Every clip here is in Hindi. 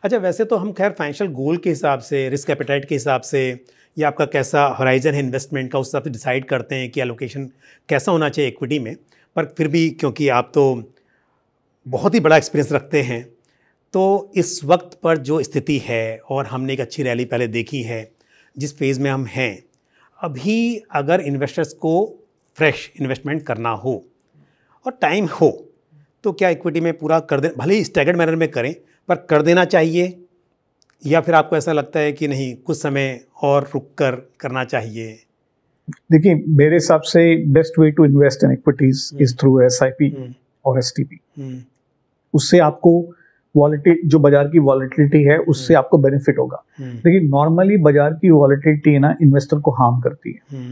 अच्छा, वैसे तो हम खैर फाइनेंशियल गोल के हिसाब से, रिस्क एपेटाइट के हिसाब से, या आपका कैसा होराइजन है इन्वेस्टमेंट का, उस हिसाब से डिसाइड करते हैं कि एलोकेशन कैसा होना चाहिए इक्विटी में। पर फिर भी क्योंकि आप तो बहुत ही बड़ा एक्सपीरियंस रखते हैं, तो इस वक्त पर जो स्थिति है, और हमने एक अच्छी रैली पहले देखी है, जिस फेज़ में हम हैं अभी, अगर इन्वेस्टर्स को फ्रेश इन्वेस्टमेंट करना हो और टाइम हो, तो क्या इक्विटी में पूरा कर दे, भले ही स्टैगर्ड मैनर में करें, पर कर देना चाहिए, या फिर आपको ऐसा लगता है कि नहीं, कुछ समय और रुक कर करना चाहिए? देखिए, मेरे हिसाब से best way to invest in equities is through SIP और STP। उससे आपको वॉलेटिलिटी, जो बाजार की वॉलेटिलिटी है, उससे आपको बेनिफिट होगा। लेकिन नॉर्मली बाजार की वॉलेटिलिटी है ना, इन्वेस्टर को हार्म करती है,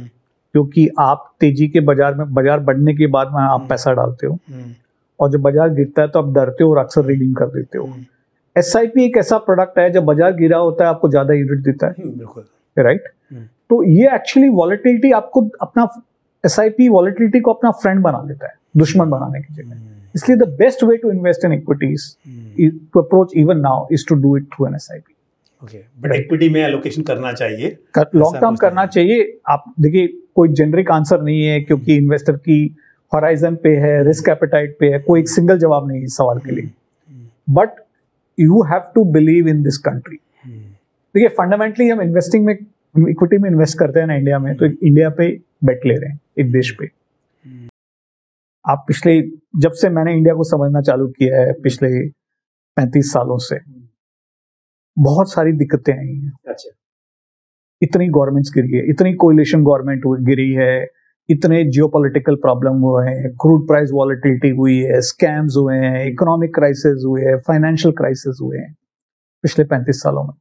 क्योंकि आप तेजी के बाजार में, बाजार बढ़ने के बाद में आप पैसा डालते हो, और जब बाजार गिरता है तो आप डरते हो और अक्सर रीडिंग कर देते हो। SIP एक ऐसा प्रोडक्ट है, जब बाजार गिरा होता है आपको ज्यादा यूनिट देता है, बिल्कुल राइट। तो ये एक्चुअली वॉलेटिलिटी आपको अपना, SIP वॉलेटिलिटी को अपना फ्रेंड बना देता है, दुश्मन बनाने की जगह। इसलिए the best way to invest in equities to approach even now is to do it through an SIP। Okay, but equity में एलोकेशन करना चाहिए, लॉन्ग टर्म करना चाहिए। आप देखिए, कोई जेनरिक आंसर नहीं है, क्योंकि इन्वेस्टर की हॉराइजन पे है, रिस्क एपेटाइट पे है, कोई एक सिंगल जवाब नहीं है इस सवाल के लिए। But you have to believe in this country. देखिए, फंडामेंटली हम इन्वेस्टिंग में, इक्विटी में इन्वेस्ट करते हैं ना इंडिया में, तो इंडिया पे बेट ले रहे हैं, एक देश पे। आप पिछले, जब से मैंने इंडिया को समझना चालू किया है, पिछले 35 सालों से, बहुत सारी दिक्कतें आई हैं। अच्छा, इतनी गवर्नमेंट्स गिरी है, इतनी कोलिशन गवर्नमेंट गिरी है, इतने जियोपॉलिटिकल प्रॉब्लम हुए हैं, क्रूड प्राइस वॉलेटिलिटी हुई है, स्कैम्स हुए हैं, इकोनॉमिक क्राइसिस हुए हैं, फाइनेंशियल क्राइसिस हुए हैं पिछले 35 सालों में।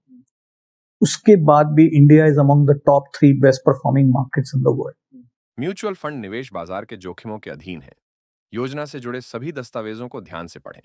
उसके बाद भी India is among the top 3 best performing markets in the world. Mutual fund निवेश बाजार के जोखिमों के अधीन है। योजना से जुड़े सभी दस्तावेजों को ध्यान से पढ़ें।